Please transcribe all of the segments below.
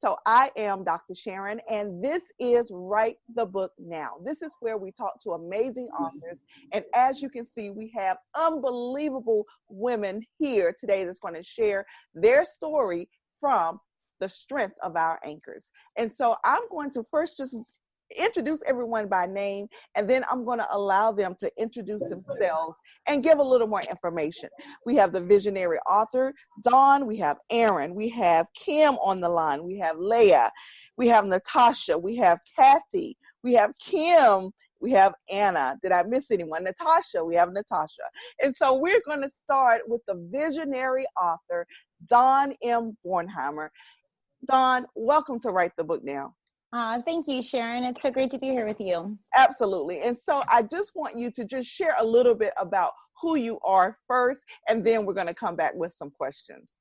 So I am Dr. Sharon, and this is Write the Book Now. This is where we talk to amazing authors. And as you can see, we have unbelievable women here today that's going to share their story from the strength of our anchors. And so I'm going to first just introduce everyone by name, and then I'm going to allow them to introduce themselves and give a little more information. We have the visionary author, Dawn, we have Erin, we have Kim on the line, we have Leia, we have Natasha, we have Kathy, we have Kim, we have Anna. Did I miss anyone? Natasha, we have Natasha. And so we're going to start with the visionary author, Dawn M Bornheimer. Dawn, welcome to Write the Book Now. Thank you, Sharon. It's so great to be here with you. Absolutely. And so I just want you to just share a little bit about who you are first, and then we're going to come back with some questions.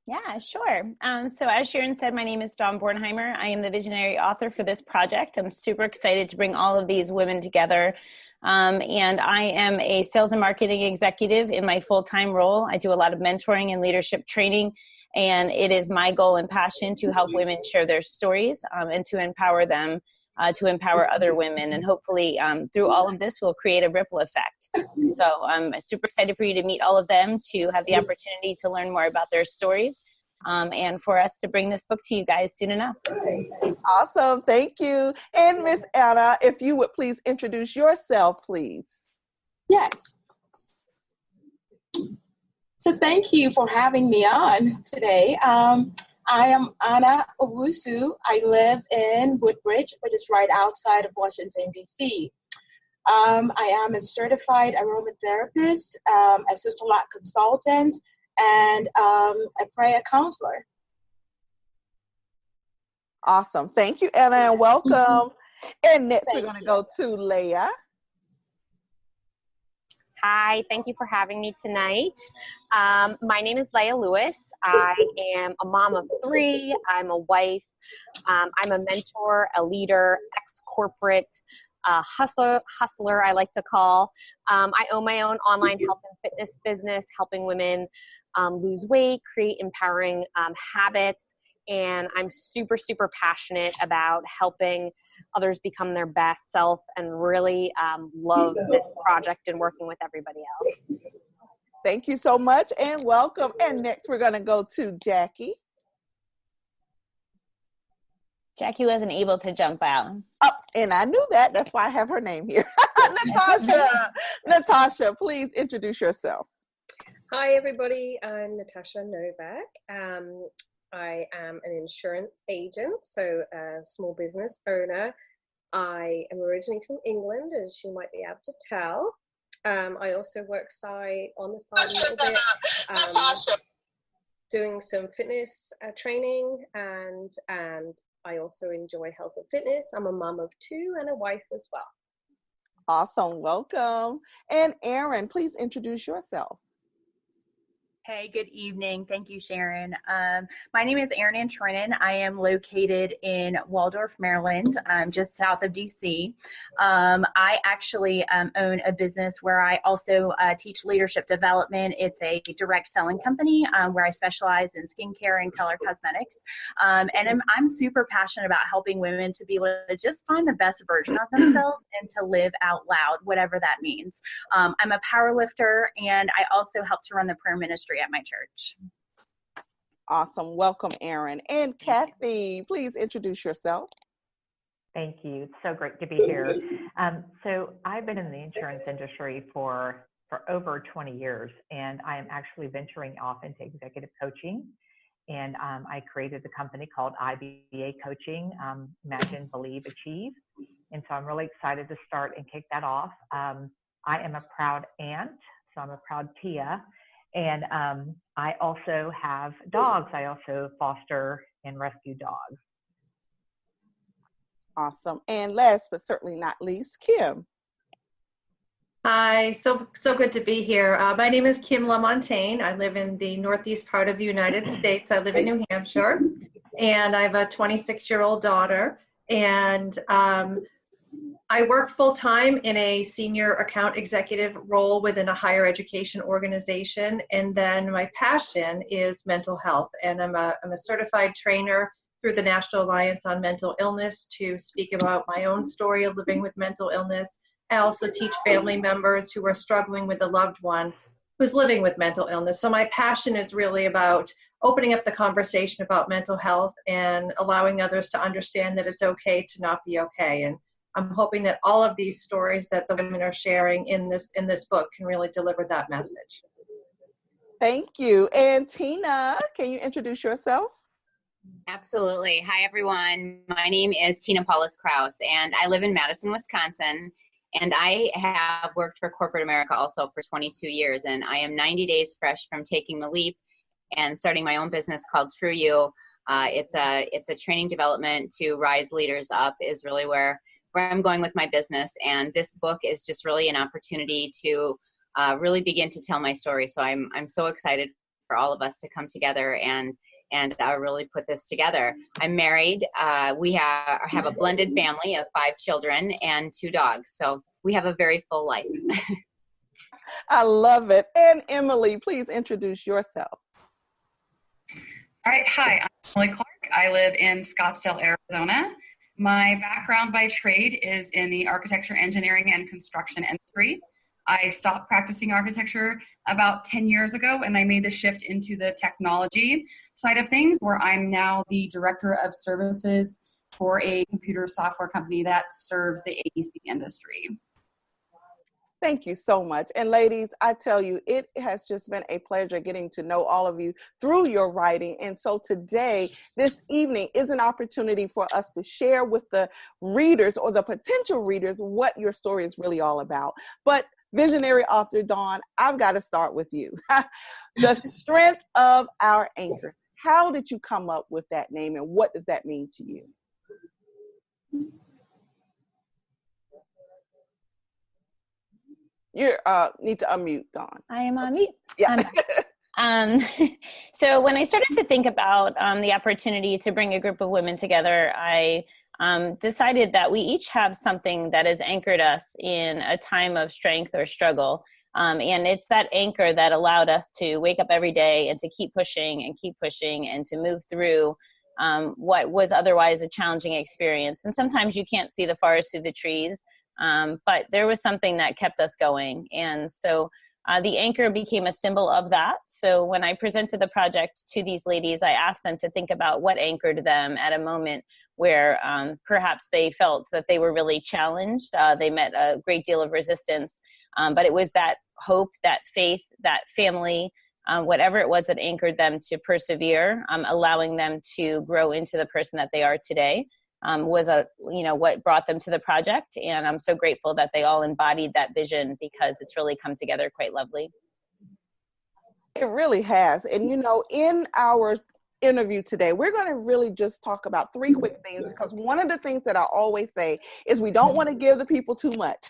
Yeah, sure. So as Sharon said, my name is Dawn Bornheimer. I am the visionary author for this project. I'm super excited to bring all of these women together. And I am a sales and marketing executive in my full-time role. I do a lot of mentoring and leadership training. And it is my goal and passion to help women share their stories and to empower them, to empower other women. And hopefully through all of this, we'll create a ripple effect. So I'm super excited for you to meet all of them, to have the opportunity to learn more about their stories, and for us to bring this book to you guys soon enough. Awesome. Thank you. And Miss Anna, if you would please introduce yourself, please. Yes. So thank you for having me on today. I am Anna Owusu. I live in Woodbridge, which is right outside of Washington, D.C. I am a certified aromatherapist, a sister lot consultant, and a prayer counselor. Awesome. Thank you, Anna, and welcome. And next we're going to go to Leia. Hi, thank you for having me tonight. My name is Leia Lewis. I am a mom of 3. I'm a wife. I'm a mentor, a leader, ex-corporate hustler, I like to call. I own my own online health and fitness business, helping women lose weight, create empowering habits. And I'm super, super passionate about helping others become their best self, and really love this project and working with everybody else. Thank you so much and welcome. And next we're going to go to Jackie. Jackie wasn't able to jump out. Oh, and I knew that. That's why I have her name here. Natasha. Natasha, please introduce yourself. Hi, everybody. I'm Natasha Novak. I am an insurance agent, so a small business owner. I am originally from England, as you might be able to tell. I also work on the side a little bit, doing some fitness training, and I also enjoy health and fitness. I'm a mom of 2 and a wife as well. Awesome. Welcome. And Erin, please introduce yourself. Hey, good evening. Thank you, Sharon. My name is Erin Antroinen. I am located in Waldorf, Maryland, just south of DC. I actually own a business where I also teach leadership development. It's a direct selling company where I specialize in skincare and color cosmetics. And I'm super passionate about helping women to be able to just find the best version of themselves and to live out loud, whatever that means. I'm a power lifter, and I also help to run the prayer ministry at my church. Awesome. Welcome, Erin. And Kathy, please introduce yourself. Thank you. It's so great to be here. So I've been in the insurance industry for over 20 years, and I am actually venturing off into executive coaching. And I created a company called IBA Coaching, Imagine, Believe, Achieve. And so I'm really excited to start and kick that off. I am a proud aunt, so I'm a proud Tia. And I also have dogs. I also foster and rescue dogs. Awesome. And last but certainly not least, Kim. Hi, so good to be here. My name is Kim LaMontagne. I live in the northeast part of the United States. I live in New Hampshire, and I have a 26-year-old daughter. And I work full-time in a senior account executive role within a higher education organization. And then my passion is mental health. And I'm a certified trainer through the National Alliance on Mental Illness to speak about my own story of living with mental illness. I also teach family members who are struggling with a loved one who's living with mental illness. So my passion is really about opening up the conversation about mental health and allowing others to understand that it's okay to not be okay. And I'm hoping that all of these stories that the women are sharing in this book can really deliver that message. Thank you. And Tina, can you introduce yourself? Absolutely. Hi, everyone. My name is Tina Paulus-Krause, and I live in Madison, Wisconsin. And I have worked for corporate America also for 22 years, and I am 90 days fresh from taking the leap and starting my own business called True You. It's a training development to rise leaders up is really where I'm going with my business. And this book is just really an opportunity to really begin to tell my story. So I'm so excited for all of us to come together and really put this together. I'm married. We have a blended family of 5 children and 2 dogs. So we have a very full life. I love it. And Emily, please introduce yourself. All right. Hi, I'm Emily Clark. I live in Scottsdale, Arizona. My background by trade is in the architecture, engineering, and construction industry. I stopped practicing architecture about 10 years ago, and I made the shift into the technology side of things, where I'm now the director of services for a computer software company that serves the AEC industry. Thank you so much. And ladies, I tell you, it has just been a pleasure getting to know all of you through your writing. And so today, this evening, is an opportunity for us to share with the readers or the potential readers what your story is really all about. But visionary author Dawn, I've got to start with you. The strength of our anchor. How did you come up with that name, and what does that mean to you? You need to unmute, Dawn. I am on mute. Yeah. So when I started to think about the opportunity to bring a group of women together, I decided that we each have something that has anchored us in a time of strength or struggle. And it's that anchor that allowed us to wake up every day and to keep pushing and to move through what was otherwise a challenging experience. And sometimes you can't see the forest through the trees, but there was something that kept us going. And so the anchor became a symbol of that. So when I presented the project to these ladies, I asked them to think about what anchored them at a moment where perhaps they felt that they were really challenged. They met a great deal of resistance, but it was that hope, that faith, that family, whatever it was that anchored them to persevere, allowing them to grow into the person that they are today. Was what brought them to the project. And I'm so grateful that they all embodied that vision, because it's really come together quite lovely. It really has. And in our interview today, we're going to really just talk about 3 quick things, because one of the things that I always say is we don't want to give the people too much.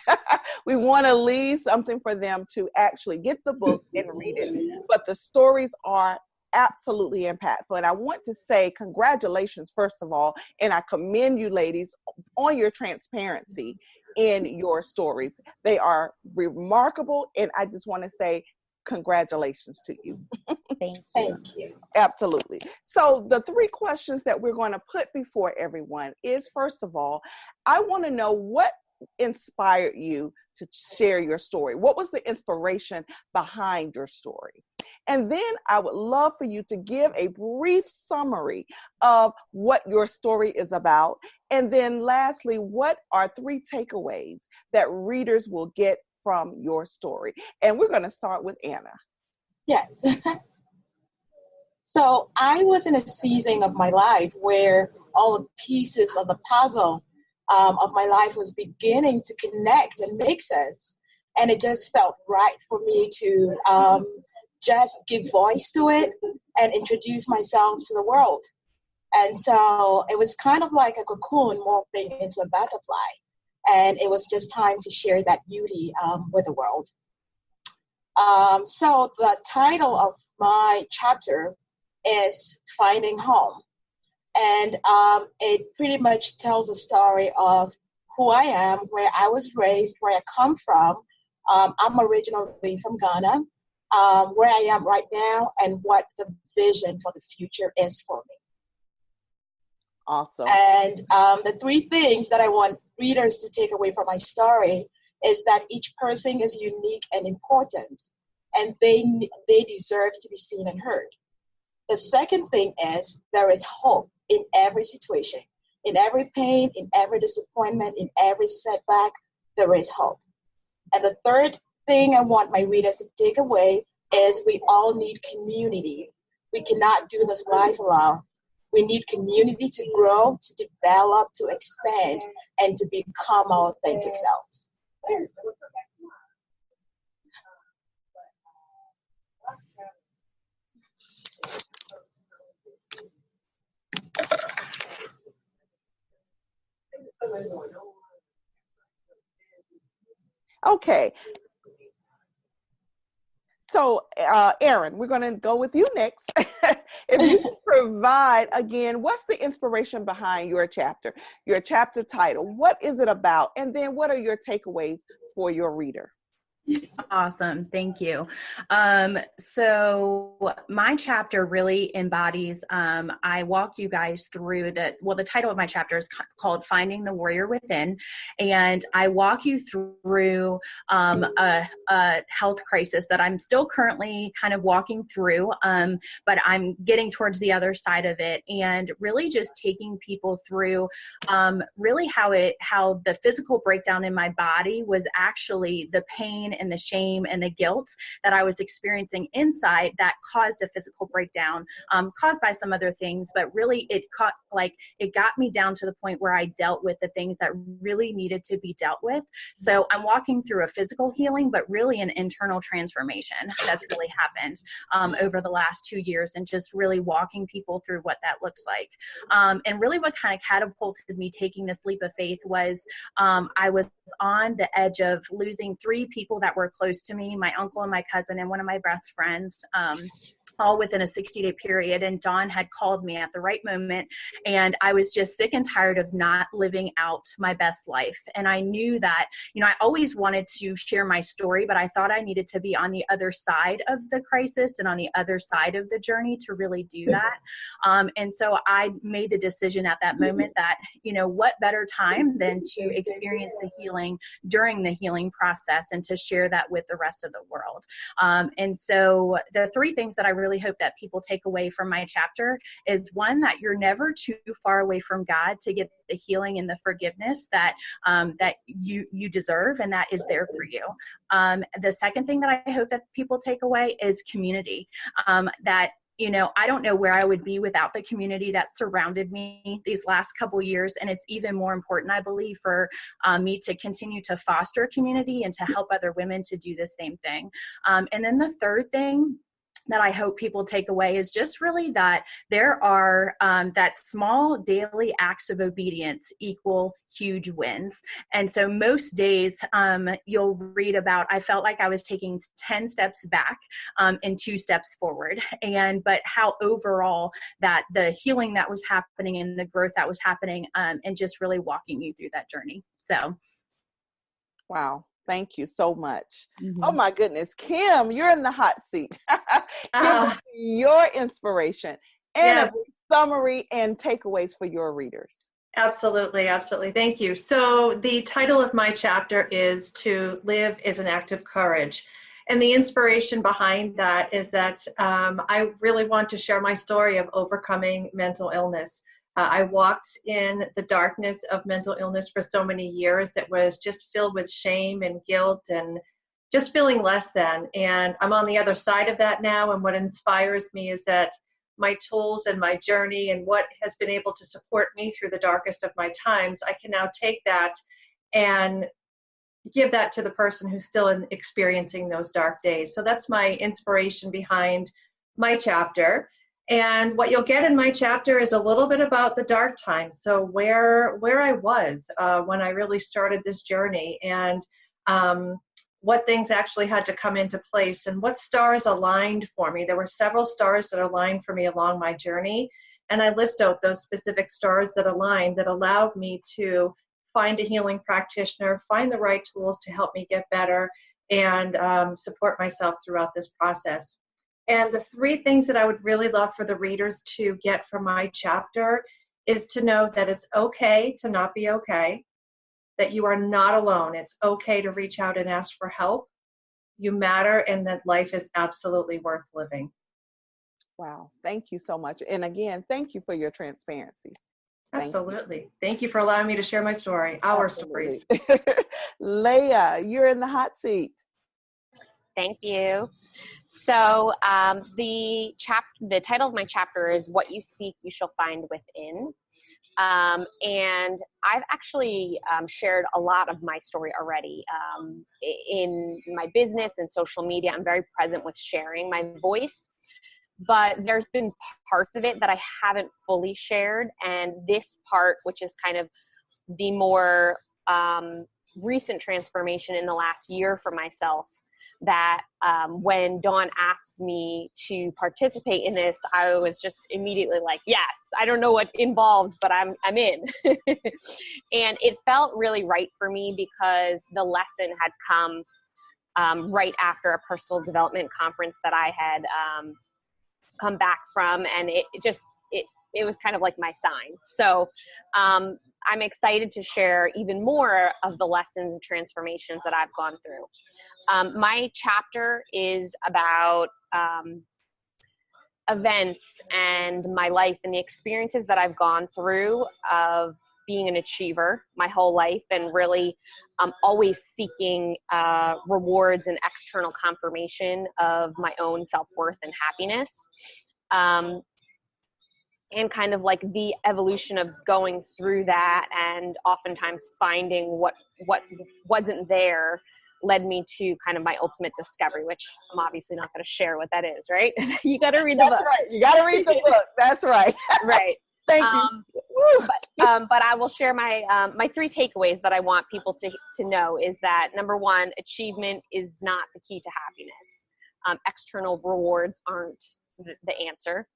We want to leave something for them to actually get the book and read it. But the stories are absolutely impactful. And I want to say congratulations, first of all, and I commend you ladies on your transparency in your stories. They are remarkable, and I just want to say congratulations to you. Thank you. Thank you. Absolutely. So the 3 questions that we're going to put before everyone is, first of all, I want to know what inspired you to share your story. What was the inspiration behind your story? And then I would love for you to give a brief summary of what your story is about. And then lastly, what are 3 takeaways that readers will get from your story? And we're going to start with Anna. Yes. So I was in a season of my life where all the pieces of the puzzle of my life was beginning to connect and make sense. And it just felt right for me to just give voice to it and introduce myself to the world. And so it was kind of like a cocoon morphing into a butterfly. And it was just time to share that beauty with the world. So the title of my chapter is Finding Home. And it pretty much tells a story of who I am, where I was raised, where I come from. I'm originally from Ghana. Where I am right now, and what the vision for the future is for me. Awesome. And the three things that I want readers to take away from my story is that each person is unique and important, and they deserve to be seen and heard. The second thing is there is hope in every situation. In every pain, in every disappointment, in every setback, there is hope. And the third thing I want my readers to take away is we all need community. We cannot do this life alone. We need community to grow, to develop, to expand, and to become our authentic selves. Okay. So, Erin, we're going to go with you next. If you could provide, again, what's the inspiration behind your chapter title? What is it about? And then what are your takeaways for your reader? Awesome. Thank you. So my chapter really embodies, I walk you guys through the title of my chapter is called Finding the Warrior Within. And I walk you through a health crisis that I'm still currently kind of walking through, but I'm getting towards the other side of it, and really just taking people through really how the physical breakdown in my body was actually the pain and the shame and the guilt that I was experiencing inside that caused a physical breakdown, caused by some other things, but really it got me down to the point where I dealt with the things that really needed to be dealt with. So I'm walking through a physical healing, but really an internal transformation that's really happened over the last 2 years, and just really walking people through what that looks like. And really what kind of catapulted me taking this leap of faith was I was on the edge of losing 3 people that were close to me, my uncle and my cousin and one of my best friends, all within a 60-day period. And Dawn had called me at the right moment. And I was just sick and tired of not living out my best life. And I knew that, I always wanted to share my story, but I thought I needed to be on the other side of the crisis and on the other side of the journey to really do that. And so I made the decision at that moment that, what better time than to experience the healing during the healing process and to share that with the rest of the world. And so the 3 things that I really hope that people take away from my chapter is, one, that you're never too far away from God to get the healing and the forgiveness that you deserve, and that is there for you. The second thing that I hope that people take away is community. That I don't know where I would be without the community that surrounded me these last couple years. And it's even more important, I believe, for me to continue to foster community and to help other women to do the same thing. And then the third thing that I hope people take away is just really that there are that small daily acts of obedience equal huge wins. And so most days you'll read about, I felt like I was taking 10 steps back and 2 steps forward. But how overall that the healing that was happening and the growth that was happening and just really walking you through that journey. So. Wow. Thank you so much. Mm-hmm. Oh my goodness. Kim, you're in the hot seat. Give your inspiration and a summary and takeaways for your readers. Absolutely. Absolutely. Thank you. So the title of my chapter is To Live is an Act of Courage. And the inspiration behind that is that I really want to share my story of overcoming mental illness. I walked in the darkness of mental illness for so many years that was just filled with shame and guilt and just feeling less than. And I'm on the other side of that now. And what inspires me is that my tools and my journey and what has been able to support me through the darkest of my times, I can now take that and give that to the person who's still experiencing those dark days. So that's my inspiration behind my chapter. And what you'll get in my chapter is a little bit about the dark times. So where I was when I really started this journey, and what things actually had to come into place and what stars aligned for me. There were several stars that aligned for me along my journey. And I list out those specific stars that aligned that allowed me to find a healing practitioner, find the right tools to help me get better, and support myself throughout this process. And the 3 things that I would really love for the readers to get from my chapter is to know that it's okay to not be okay, that you are not alone. It's okay to reach out and ask for help. You matter, and that life is absolutely worth living. Wow. Thank you so much. And again, thank you for your transparency. Absolutely. Thank you for allowing me to share my story, our stories. Leia, you're in the hot seat. Thank you. So the title of my chapter is "What You Seek, You Shall Find Within." And I've actually shared a lot of my story already in my business and social media. I'm very present with sharing my voice, but there's been parts of it that I haven't fully shared. And this part, which is kind of the more recent transformation in the last year for myself, that when Dawn asked me to participate in this, I was just immediately like, yes, I don't know what involves, but I'm in. And it felt really right for me because the lesson had come right after a personal development conference that I had come back from, and it was kind of like my sign. So I'm excited to share even more of the lessons and transformations that I've gone through. My chapter is about events and my life and the experiences that I've gone through of being an achiever my whole life, and really always seeking rewards and external confirmation of my own self-worth and happiness. And kind of like the evolution of going through that, and oftentimes finding what wasn't there led me to kind of my ultimate discovery, which I'm obviously not going to share what that is, right? You got to read the book. That's right. You got to read the book. That's right. Right. Thank you. But I will share my my 3 takeaways that I want people to know is that, number 1, achievement is not the key to happiness. External rewards aren't the answer.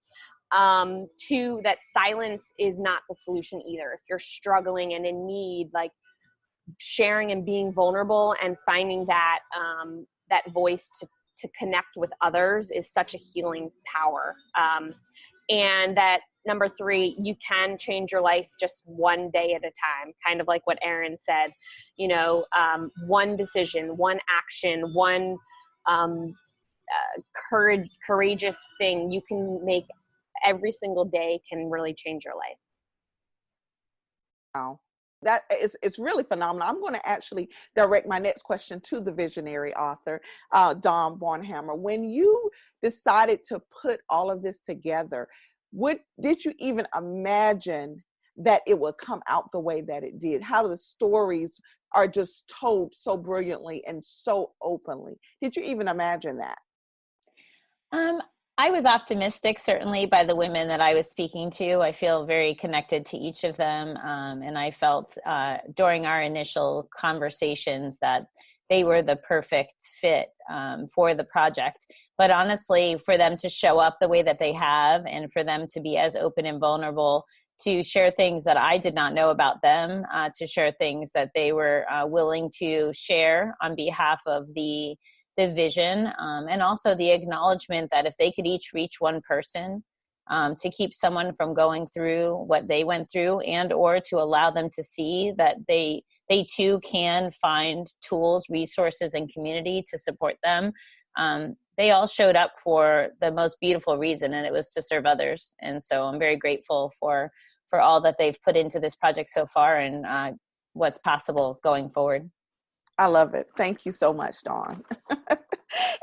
2, that silence is not the solution either. If you're struggling and in need, like, sharing and being vulnerable and finding that that voice to connect with others is such a healing power. And that, number 3, you can change your life just one day at a time, kind of like what Erin said, one decision, one action, one courageous thing you can make every single day can really change your life. Wow. It's really phenomenal. I'm going to actually direct my next question to the visionary author, Dawn Bornheimer. When you decided to put all of this together, did you even imagine that it would come out the way that it did? How the stories are just told so brilliantly and so openly. Did you even imagine that? I was optimistic, certainly, by the women that I was speaking to. I feel very connected to each of them. And I felt during our initial conversations that they were the perfect fit for the project. But honestly, for them to show up the way that they have, and for them to be as open and vulnerable to share things that I did not know about them, to share things that they were willing to share on behalf of the vision, and also the acknowledgement that if they could each reach one person, to keep someone from going through what they went through, and or to allow them to see that they too can find tools, resources, and community to support them. They all showed up for the most beautiful reason, and it was to serve others. And so I'm very grateful for all that they've put into this project so far, and what's possible going forward. I love it. Thank you so much, Dawn.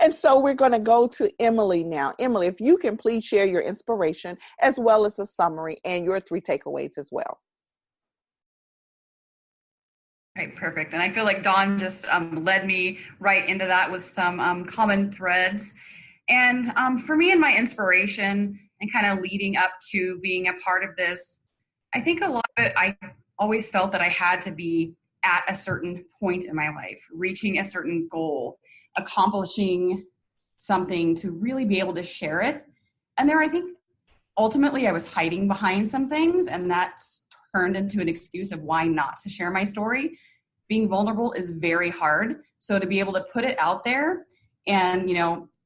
And so we're going to go to Emily now. Emily, if you can please share your inspiration as well as a summary and your 3 takeaways as well. Right, perfect. And I feel like Dawn just led me right into that with some common threads. And for me and my inspiration and kind of leading up to being a part of this, I think a lot of it, I always felt that I had to be at a certain point in my life, reaching a certain goal, accomplishing something to really be able to share it. And there, I think ultimately I was hiding behind some things, and that's turned into an excuse of why not to share my story. Being vulnerable is very hard. So to be able to put it out there, and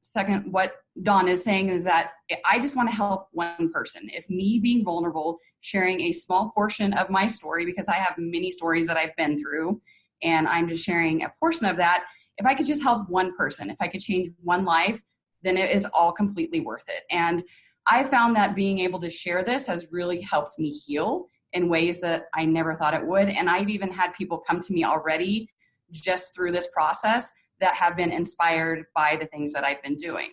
second, what Dawn is saying is that I just want to help one person. If me being vulnerable, sharing a small portion of my story, because I have many stories that I've been through, and I'm just sharing a portion of that. If I could just help one person, if I could change one life, then it is all completely worth it. And I found that being able to share this has really helped me heal in ways that I never thought it would. And I've even had people come to me already just through this process that have been inspired by the things that I've been doing.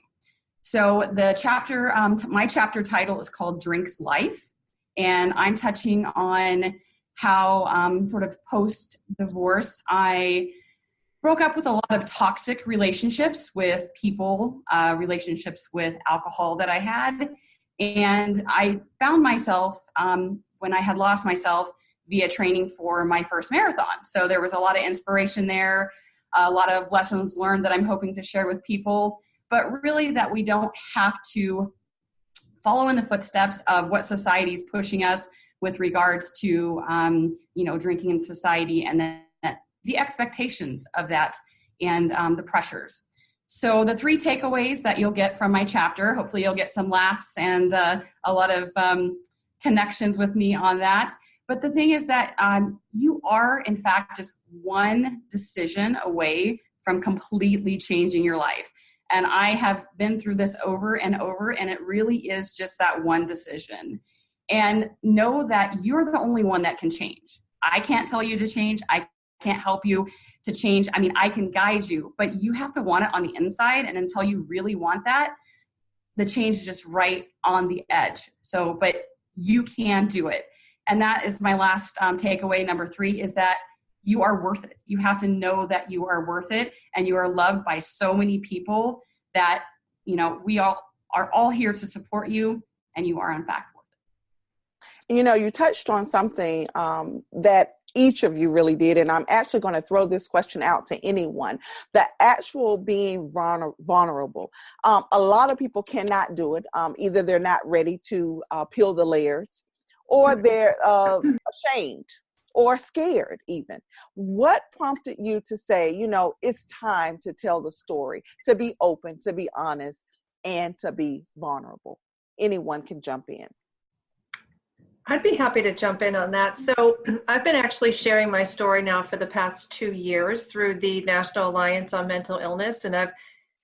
So the chapter, my chapter title is called Drinks Life. And I'm touching on how sort of post-divorce, I broke up with a lot of toxic relationships with people, relationships with alcohol that I had. And I found myself, when I had lost myself, via training for my first marathon. So there was a lot of inspiration there, a lot of lessons learned that I'm hoping to share with people, but really that we don't have to follow in the footsteps of what society is pushing us with regards to, drinking in society, and then the expectations of that and the pressures. So the 3 takeaways that you'll get from my chapter, hopefully you'll get some laughs and a lot of connections with me on that. But the thing is that you are, in fact, just one decision away from completely changing your life. And I have been through this over and over, and it really is just that one decision. And know that you're the only one that can change. I can't tell you to change. I can't help you to change. I mean, I can guide you, but you have to want it on the inside. And until you really want that, the change is just right on the edge. So, but you can do it. And that is my last takeaway. Number 3 is that you are worth it. You have to know that you are worth it, and you are loved by so many people that, we all are all here to support you, and you are in fact worth it. You touched on something that each of you really did, and I'm actually going to throw this question out to anyone. The actual being vulnerable. A lot of people cannot do it. Either they're not ready to peel the layers, or they're ashamed or scared even. What prompted you to say, it's time to tell the story, to be open, to be honest, and to be vulnerable? Anyone can jump in. I'd be happy to jump in on that. So I've been actually sharing my story now for the past 2 years through the National Alliance on Mental Illness. And I've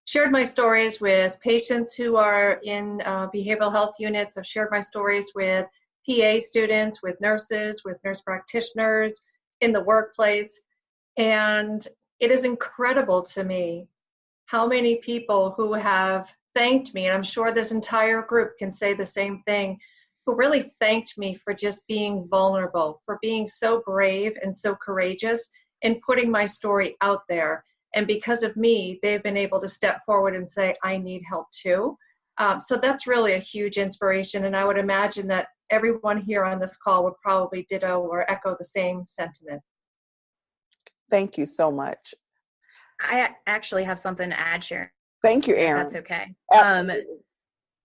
shared my stories with patients who are in behavioral health units. I've shared my stories with PA students, with nurses, with nurse practitioners in the workplace. And it is incredible to me how many people who have thanked me, and I'm sure this entire group can say the same thing, who really thanked me for just being vulnerable, for being so brave and so courageous and putting my story out there. And because of me, they've been able to step forward and say, I need help too. So that's really a huge inspiration. And I would imagine that everyone here on this call would probably ditto or echo the same sentiment. Thank you so much. I actually have something to add, Sharon. Thank you, Erin. That's okay. Absolutely.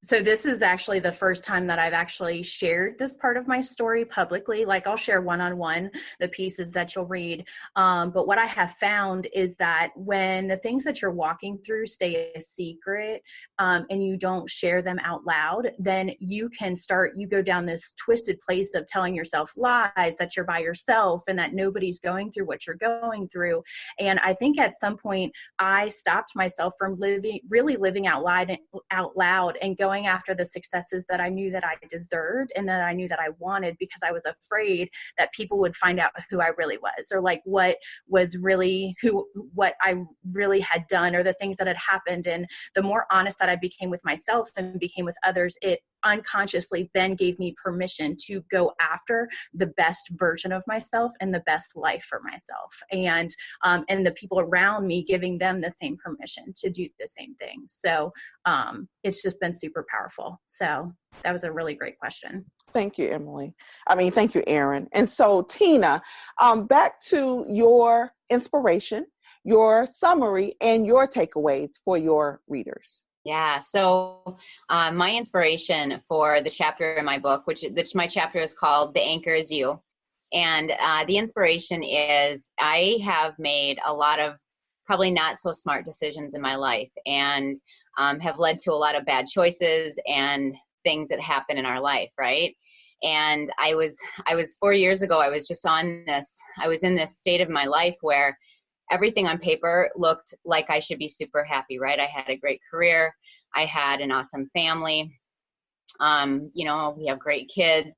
So this is actually the first time that I've actually shared this part of my story publicly. Like, I'll share one-on-one the pieces that you'll read. But what I have found is that when the things that you're walking through stay a secret, and you don't share them out loud, then you go down this twisted place of telling yourself lies that you're by yourself and that nobody's going through what you're going through. And I think at some point I stopped myself from really living out loud and going after the successes that I knew that I deserved and that I knew that I wanted, because I was afraid that people would find out who I really was, or like what I really had done, or the things that had happened. And the more honest that I became with myself and became with others, it unconsciously then gave me permission to go after the best version of myself and the best life for myself, and the people around me, giving them the same permission to do the same thing. So it's just been super powerful. So that was a really great question. Thank you, Emily. Thank you, Erin. And so, Tina, back to your inspiration, your summary, and your takeaways for your readers. Yeah, so my inspiration for the chapter in my book, which my chapter is called The Anchor Is You. And the inspiration is I have made a lot of probably not so smart decisions in my life. And have led to a lot of bad choices and things that happen in our life, right? And I was 4 years ago, I was in this state of my life where everything on paper looked like I should be super happy, right? I had a great career. I had an awesome family. We have great kids.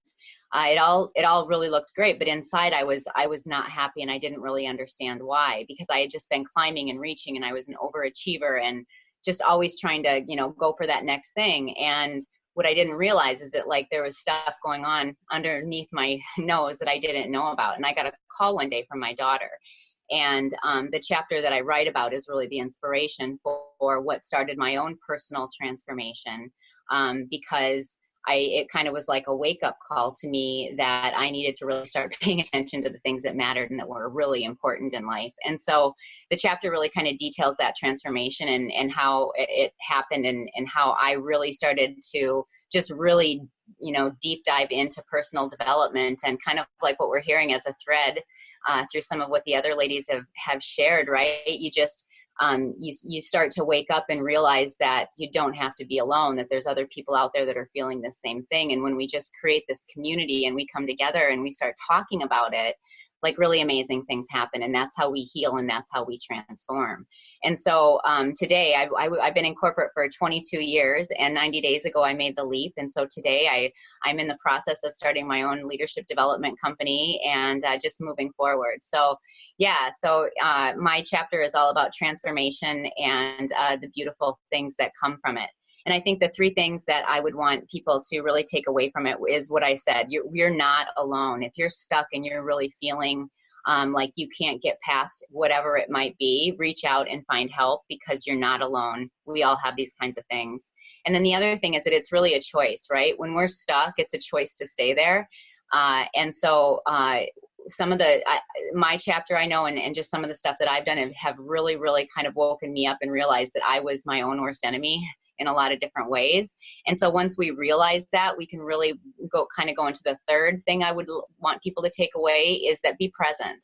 It all really looked great, but inside I was not happy, and I didn't really understand why, because I had just been climbing and reaching, and I was an overachiever and just always trying to, go for that next thing. And what I didn't realize is that there was stuff going on underneath my nose that I didn't know about. And I got a call one day from my daughter. And the chapter that I write about is really the inspiration for what started my own personal transformation, because it kind of was like a wake-up call to me that I needed to really start paying attention to the things that mattered and that were really important in life. And so the chapter really kind of details that transformation and how it happened, and how I really started to just really, deep dive into personal development, and kind of like what we're hearing as a thread through some of what the other ladies have shared, right? You just, you start to wake up and realize that you don't have to be alone, that there's other people out there that are feeling the same thing. And when we just create this community and we come together and we start talking about it, really amazing things happen. And that's how we heal, and that's how we transform. And so today I've been in corporate for 22 years, and 90 days ago I made the leap. And so today I'm in the process of starting my own leadership development company, and just moving forward. So my chapter is all about transformation and the beautiful things that come from it. And I think the three things that I would want people to really take away from it is what I said. You're not alone. If you're stuck and you're really feeling like you can't get past whatever it might be, reach out and find help, because you're not alone. We all have these kinds of things. And then the other thing is that it's really a choice, right? When we're stuck, it's a choice to stay there. And so some of my chapter, I know, and just some of the stuff that I've done have really, really kind of woken me up and realized that I was my own worst enemy in a lot of different ways. And so once we realize that, we can really go into the third thing I would want people to take away, is that be present.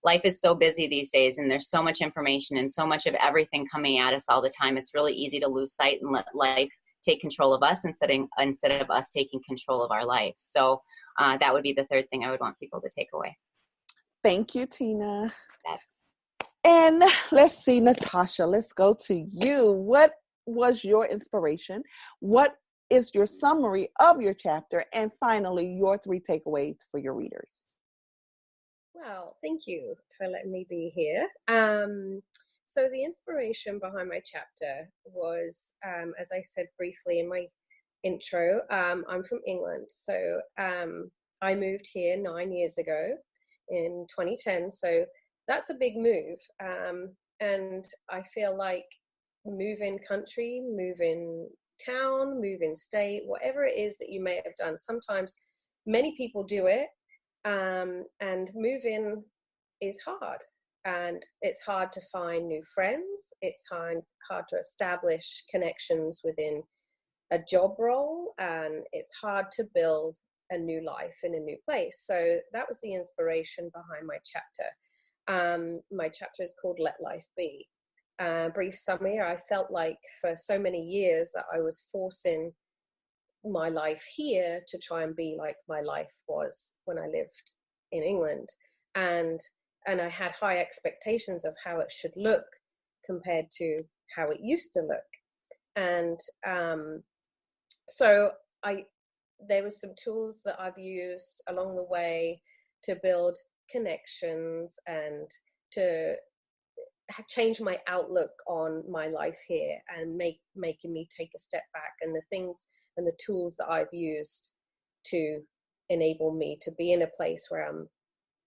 Life is so busy these days, and there's so much information and so much of everything coming at us all the time. It's really easy to lose sight and let life take control of us instead of us taking control of our life. So that would be the third thing I would want people to take away. Thank you, Tina. And let's see, Natasha, let's go to you. What was your inspiration? What is your summary of your chapter? And finally, your three takeaways for your readers. Well, thank you for letting me be here. So the inspiration behind my chapter was, as I said briefly in my intro, I'm from England. So I moved here 9 years ago in 2010. So that's a big move. And I feel like moving country, moving town, moving state, whatever it is that you may have done. Sometimes many people do it, and moving is hard. And it's hard to find new friends. It's hard to establish connections within a job role, and it's hard to build a new life in a new place. So that was the inspiration behind my chapter. My chapter is called Let Life Be. Brief summary, I felt like for so many years that I was forcing my life here to try and be like my life was when I lived in England. And I had high expectations of how it should look compared to how it used to look. And so there were some tools that I've used along the way to build connections and to change my outlook on my life here, and making me take a step back, and the things and the tools that I've used to enable me to be in a place where I'm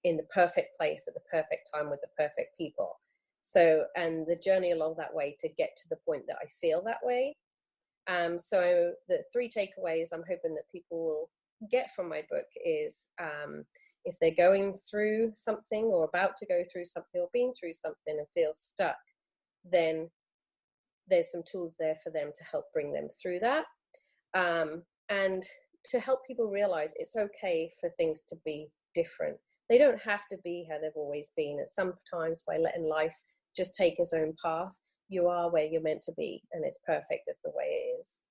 in the perfect place at the perfect time with the perfect people. So, and the journey along that way to get to the point that I feel that way. So the three takeaways I'm hoping that people will get from my book is, if they're going through something or about to go through something or been through something and feel stuck, then there's some tools there for them to help bring them through that. And to help people realize it's okay for things to be different. They don't have to be how they've always been. And sometimes by letting life just take its own path, you are where you're meant to be, and it's perfect as the way it is.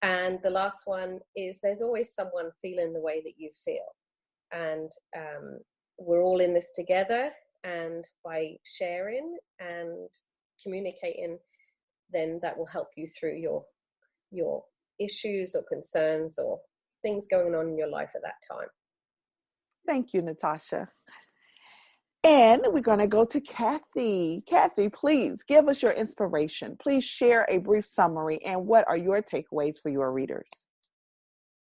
And the last one is there's always someone feeling the way that you feel. And we're all in this together, and by sharing and communicating, then that will help you through your issues or concerns or things going on in your life at that time. Thank you, Natasha. And we're going to go to Kathy. Kathy, please give us your inspiration. Please share a brief summary, and what are your takeaways for your readers?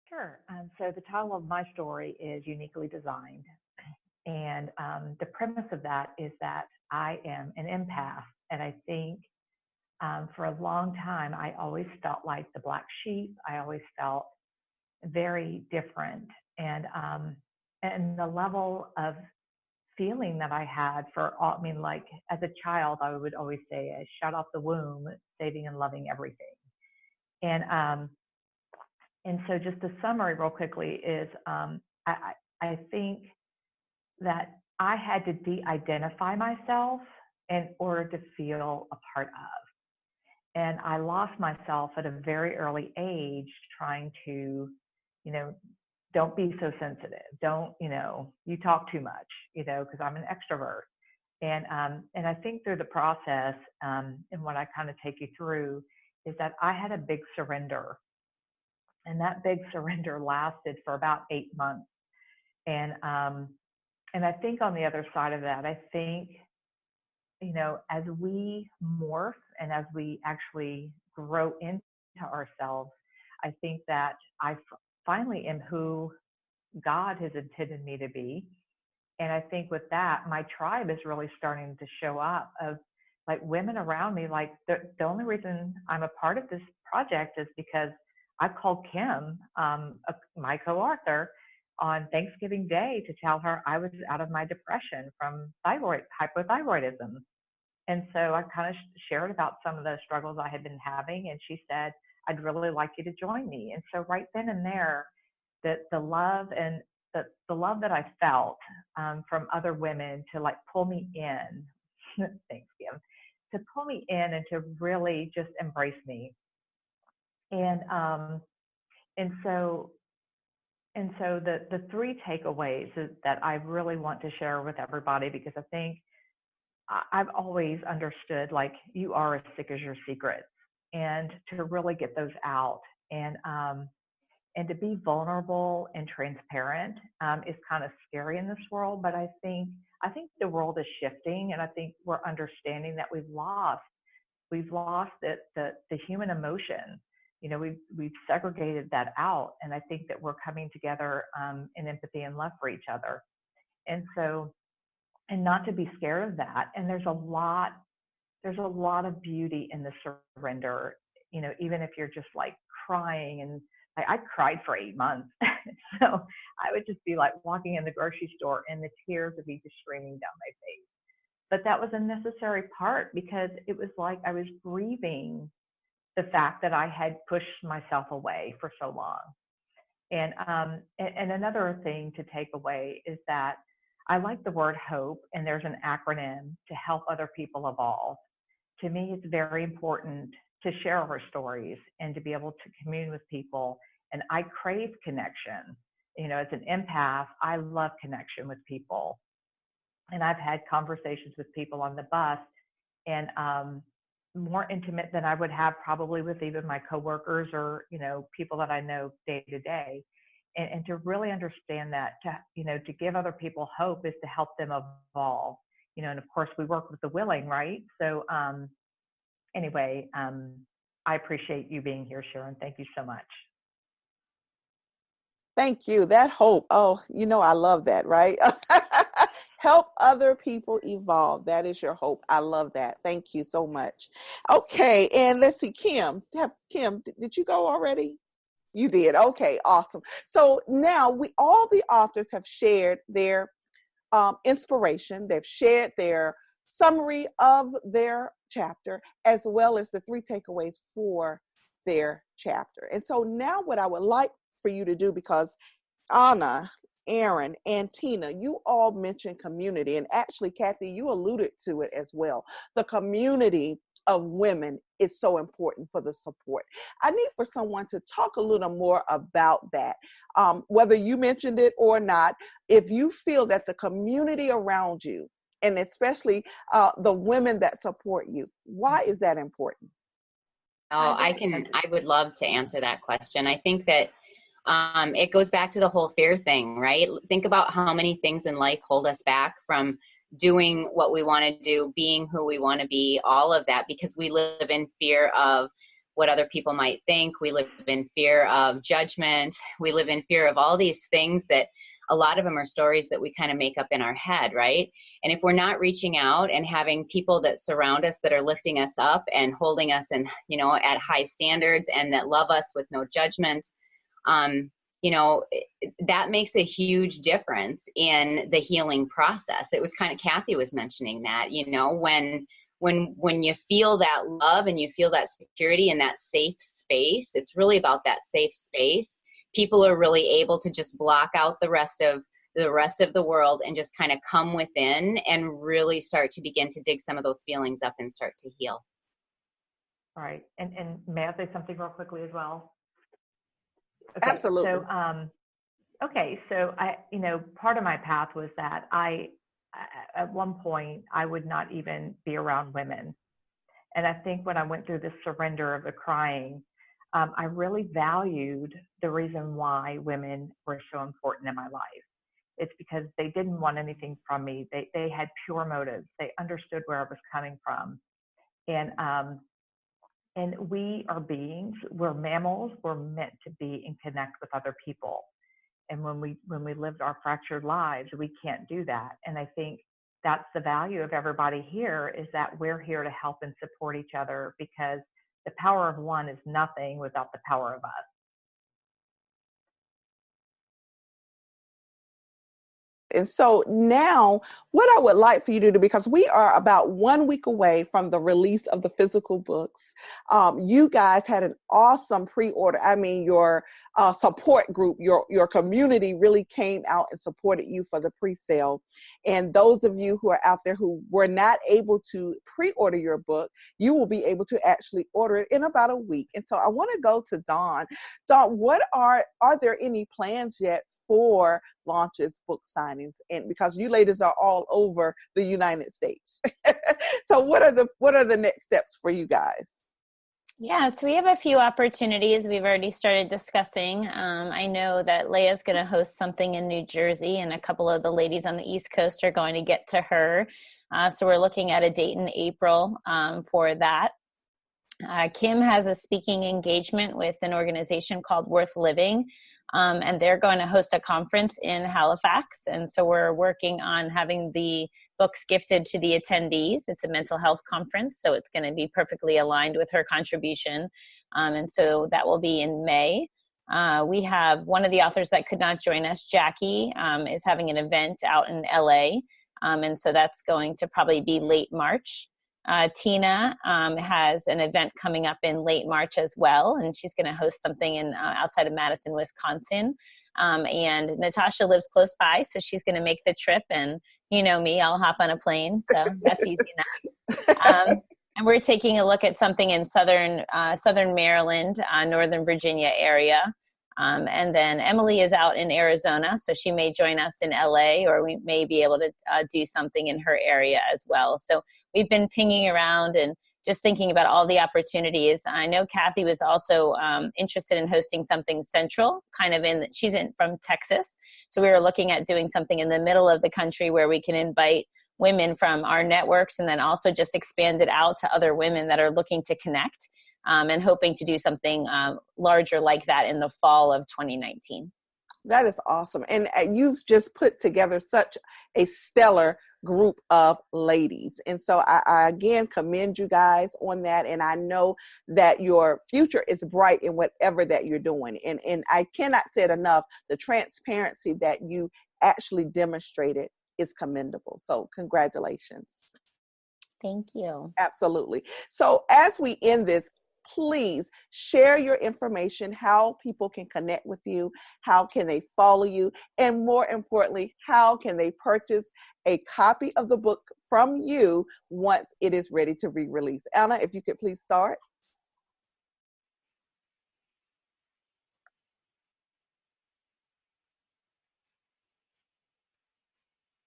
Sure. So the title of my story is Uniquely Designed. And the premise of that is that I am an empath. And I think for a long time, I always felt like the black sheep. I always felt very different. And the level of feeling that I had for all, I mean, like as a child, I would always say, I shot off the womb, saving and loving everything. And so just the summary real quickly is I think that I had to de-identify myself in order to feel a part of. And I lost myself at a very early age trying to, don't be so sensitive. Don't, you talk too much, because I'm an extrovert. And I think through the process, and what I kind of take you through is that I had a big surrender. And that big surrender lasted for about 8 months. And I think on the other side of that, I think, as we morph and as we actually grow into ourselves, I think that I finally am who God has intended me to be. And I think with that, my tribe is really starting to show up of like women around me. Like the only reason I'm a part of this project is because I called Kim, my co-author, on Thanksgiving Day to tell her I was out of my depression from hypothyroidism. And so I kind of shared about some of the struggles I had been having. And she said, I'd really like you to join me. And so right then and there, the love and the love that I felt from other women to like pull me in, thanks, Kim, to pull me in and to really just embrace me. And so the three takeaways that I really want to share with everybody, because I think I've always understood, like, you are as sick as your secrets, and to really get those out and to be vulnerable and transparent is kind of scary in this world. But I think the world is shifting, and I think we're understanding that we've lost the human emotion. We've segregated that out, and I think that we're coming together in empathy and love for each other. And so, and not to be scared of that. And there's a lot of beauty in the surrender, even if you're just like crying. And I cried for 8 months. So I would just be like walking in the grocery store and the tears would be just streaming down my face. But that was a necessary part, because it was like I was grieving the fact that I had pushed myself away for so long. And another thing to take away is that I like the word hope, and there's an acronym to help other people evolve. To me, it's very important to share our stories and to be able to commune with people. And I crave connection. As an empath, I love connection with people. And I've had conversations with people on the bus, and more intimate than I would have probably with even my coworkers or, people that I know day to day. And to really understand that, to give other people hope is to help them evolve, and of course we work with the willing, right? So anyway, I appreciate you being here, Sharon. Thank you so much. Thank you. That hope. Oh, I love that, right? Help other people evolve. That is your hope. I love that. Thank you so much. Okay. And let's see, Kim, did you go already? You did. Okay, awesome. So now all the authors have shared their inspiration. They've shared their summary of their chapter, as well as the 3 takeaways for their chapter. And so now what I would like for you to do, because Anna, Erin, and Tina, you all mentioned community. And actually, Kathy, you alluded to it as well. The community of women is so important for the support. I need for someone to talk a little more about that. Whether you mentioned it or not, if you feel that the community around you, and especially the women that support you, why is that important? Oh, I would love to answer that question. I think that it goes back to the whole fear thing, right? Think about how many things in life hold us back from doing what we want to do, being who we want to be, all of that, because we live in fear of what other people might think. We live in fear of judgment. We live in fear of all these things that a lot of them are stories that we kind of make up in our head, right? And if we're not reaching out and having people that surround us that are lifting us up and holding us in, you know, at high standards and that love us with no judgment, you know, that makes a huge difference in the healing process. It was kind of, Kathy was mentioning that, you know, when you feel that love and you feel that security and that safe space, it's really about that safe space. People are really able to just block out the rest of the world and just kind of come within and really start to begin to dig some of those feelings up and start to heal. All right. And may I say something real quickly as well? Okay, Absolutely. So I, you know, part of my path was that at one point, I would not even be around women. And I think when I went through this surrender of the crying, I really valued the reason why women were so important in my life. It's because they didn't want anything from me. They had pure motives. They understood where I was coming from. And we are beings, we're mammals, we're meant to be and connect with other people. And when we lived our fractured lives, we can't do that. And I think that's the value of everybody here, is that we're here to help and support each other, because the power of one is nothing without the power of us. And so now what I would like for you to do, because we are about 1 week away from the release of the physical books, you guys had an awesome pre-order. I mean, your support group, your community really came out and supported you for the pre-sale. And those of you who are out there who were not able to pre-order your book, you will be able to actually order it in about a week. And so I want to go to Dawn. Dawn, what are there any plans yet for launches, book signings? And because you ladies are all over the United States. So what are the next steps for you guys? Yeah, so we have a few opportunities we've already started discussing. I know that Leia's going to host something in New Jersey, and a couple of the ladies on the East Coast are going to get to her. So we're looking at a date in April for that. Kim has a speaking engagement with an organization called Worth Living, and they're going to host a conference in Halifax. And so we're working on having the books gifted to the attendees. It's a mental health conference, so it's going to be perfectly aligned with her contribution. And so that will be in May. We have one of the authors that could not join us, Jackie, is having an event out in LA. And so that's going to probably be late March. Tina has an event coming up in late March as well, and she's going to host something in outside of Madison, Wisconsin. And Natasha lives close by, so she's going to make the trip. And you know me, I'll hop on a plane, so that's easy enough. And we're taking a look at something in southern Maryland, Northern Virginia area. And then Emily is out in Arizona, so she may join us in LA, or we may be able to do something in her area as well. So we've been pinging around and just thinking about all the opportunities. I know Kathy was also interested in hosting something central, she's from Texas. So we were looking at doing something in the middle of the country where we can invite women from our networks, and then also just expand it out to other women that are looking to connect. And hoping to do something larger like that in the fall of 2019. That is awesome. And you've just put together such a stellar group of ladies. And so I again commend you guys on that. And I know that your future is bright in whatever that you're doing. And I cannot say it enough, the transparency that you actually demonstrated is commendable. So congratulations. Thank you. Absolutely. So as we end this, please share your information, how people can connect with you, how can they follow you, and more importantly, how can they purchase a copy of the book from you once it is ready to be released. Anna, if you could please start.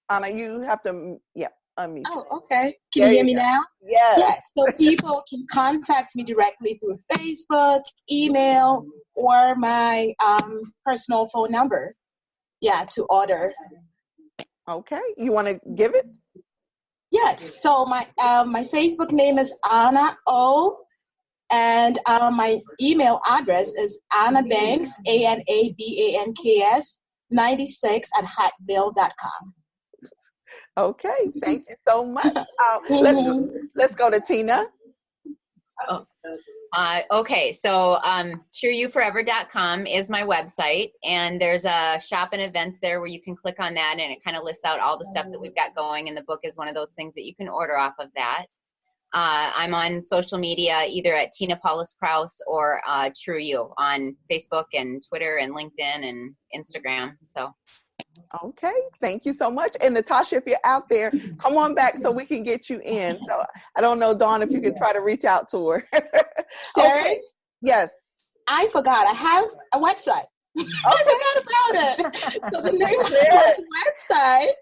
Anna, you have to, unmute. Oh, okay. Can you hear me now? Yes. Yes. So people can contact me directly through Facebook, email, or my personal phone number. Yeah, to order. Okay. You want to give it? Yes. So my Facebook name is Anna O, and my email address is Anna Banks, ANABANKS 96 at hotmail.com. Okay, thank you so much. Let's go to Tina. Okay, so cheeryouforever.com is my website, and there's a shop and events there where you can click on that, and it kind of lists out all the stuff that we've got going, and the book is one of those things that you can order off of that. I'm on social media, either at Tina Paulus-Krause or True You on Facebook and Twitter and LinkedIn and Instagram. So. Okay, thank you so much. And Natasha, if you're out there, come on back so we can get you in. So I don't know, Dawn, if you could try to reach out to her. Okay. Yes. I forgot. I have a website. Okay. I forgot about it. So the name of the website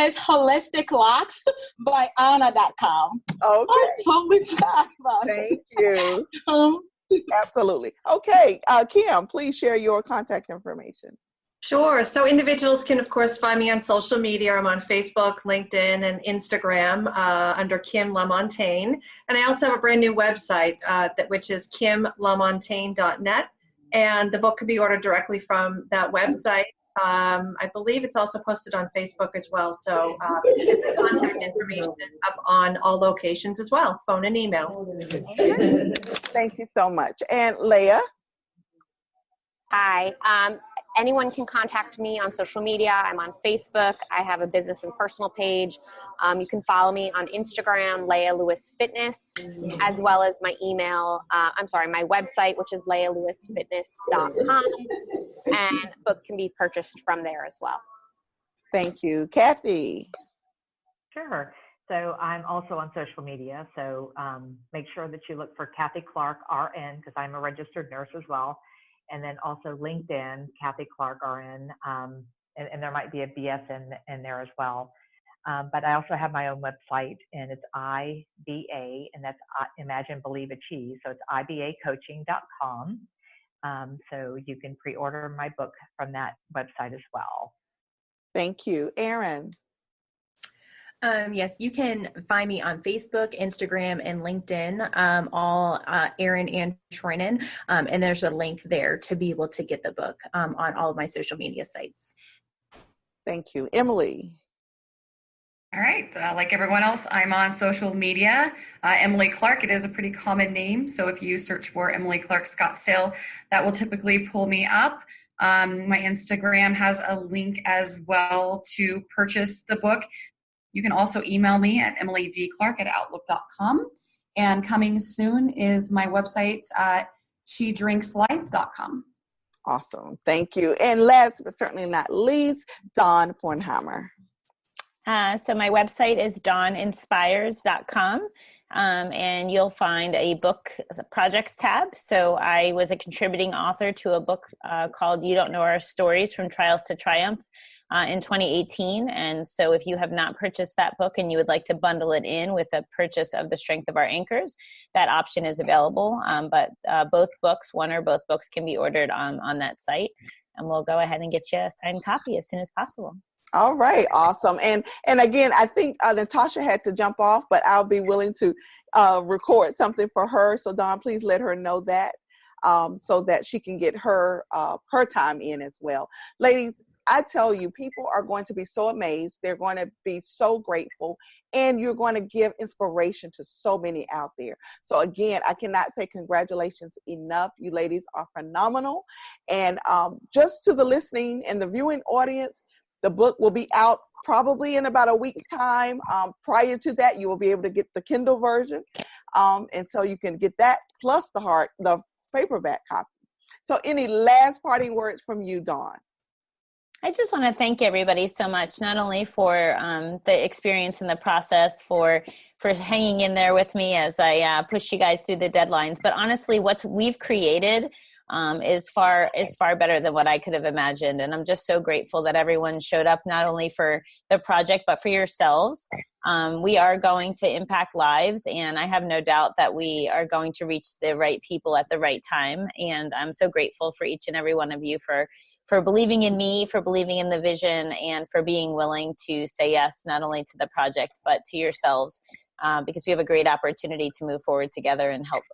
is holisticlocks.anna.com. Okay. I totally forgot about it. Thank you. Absolutely. Okay, Kim, please share your contact information. Sure. So individuals can, of course, find me on social media. I'm on Facebook, LinkedIn, and Instagram under Kim LaMontagne. And I also have a brand new website, which is kimlamontagne.net. And the book can be ordered directly from that website. I believe it's also posted on Facebook as well. So the contact information is up on all locations as well, phone and email. Okay. Thank you so much. And Leia? Hi. Anyone can contact me on social media. I'm on Facebook. I have a business and personal page. You can follow me on Instagram, Leia Lewis Fitness, as well as my email, my website, which is leialewisfitness.com. And the book can be purchased from there as well. Thank you. Kathy? Sure. So I'm also on social media. So make sure that you look for Kathy Clark, RN, because I'm a registered nurse as well. And then also LinkedIn, Kathy Clark RN, and there might be a BS in there as well. But I also have my own website, and it's IBA, and that's Imagine, Believe, Achieve. So it's ibacoaching.com. So you can pre-order my book from that website as well. Thank you. Erin? Yes, you can find me on Facebook, Instagram, and LinkedIn, all Erin Antroinen, and there's a link there to be able to get the book on all of my social media sites. Thank you. Emily? All right, like everyone else, I'm on social media. Emily Clark, it is a pretty common name, so if you search for Emily Clark Scottsdale, that will typically pull me up. My Instagram has a link as well to purchase the book. You can also email me at emilydclark@outlook.com. And coming soon is my website at shedrinkslife.com. Awesome. Thank you. And last but certainly not least, Dawn Bornheimer. So my website is dawninspires.com. And you'll find a book projects tab. So I was a contributing author to a book called You Don't Know Our Stories, From Trials to Triumph in 2018. And so if you have not purchased that book and you would like to bundle it in with a purchase of The Strength of Our Anchors, that option is available. But both books, one or both books, can be ordered on that site. And we'll go ahead and get you a signed copy as soon as possible. All right, awesome. And again, I think Natasha had to jump off, but I'll be willing to record something for her. So Dawn, please let her know that so that she can get her time in as well. Ladies, I tell you, people are going to be so amazed. They're going to be so grateful, and you're going to give inspiration to so many out there. So again, I cannot say congratulations enough. You ladies are phenomenal. And just to the listening and the viewing audience, The book will be out probably in about a week's time. Prior to that, you will be able to get the Kindle version. And so you can get that plus the paperback copy. So any last parting words from you, Dawn? I just want to thank everybody so much, not only for the experience and the process, for hanging in there with me as I push you guys through the deadlines, but honestly, what we've created is far better than what I could have imagined. And I'm just so grateful that everyone showed up, not only for the project, but for yourselves. We are going to impact lives, and I have no doubt that we are going to reach the right people at the right time. And I'm so grateful for each and every one of you for believing in me, for believing in the vision, and for being willing to say yes, not only to the project, but to yourselves, because we have a great opportunity to move forward together and help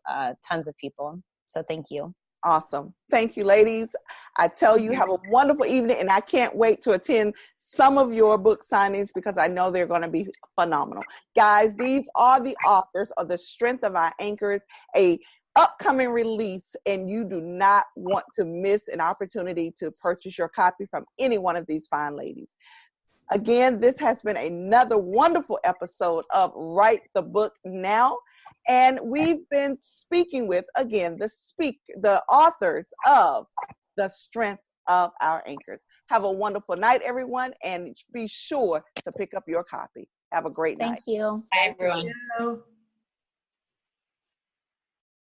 tons of people. So thank you. Awesome. Thank you, ladies. I tell you, have a wonderful evening, and I can't wait to attend some of your book signings because I know they're going to be phenomenal. Guys, these are the authors of The Strength of Our Anchors, a upcoming release, and you do not want to miss an opportunity to purchase your copy from any one of these fine ladies. Again, this has been another wonderful episode of Write the Book Now. And we've been speaking with, again, the authors of The Strength of Our Anchors. Have a wonderful night, everyone, and be sure to pick up your copy. Have a great night. Thank you. Bye, everyone. Thank you.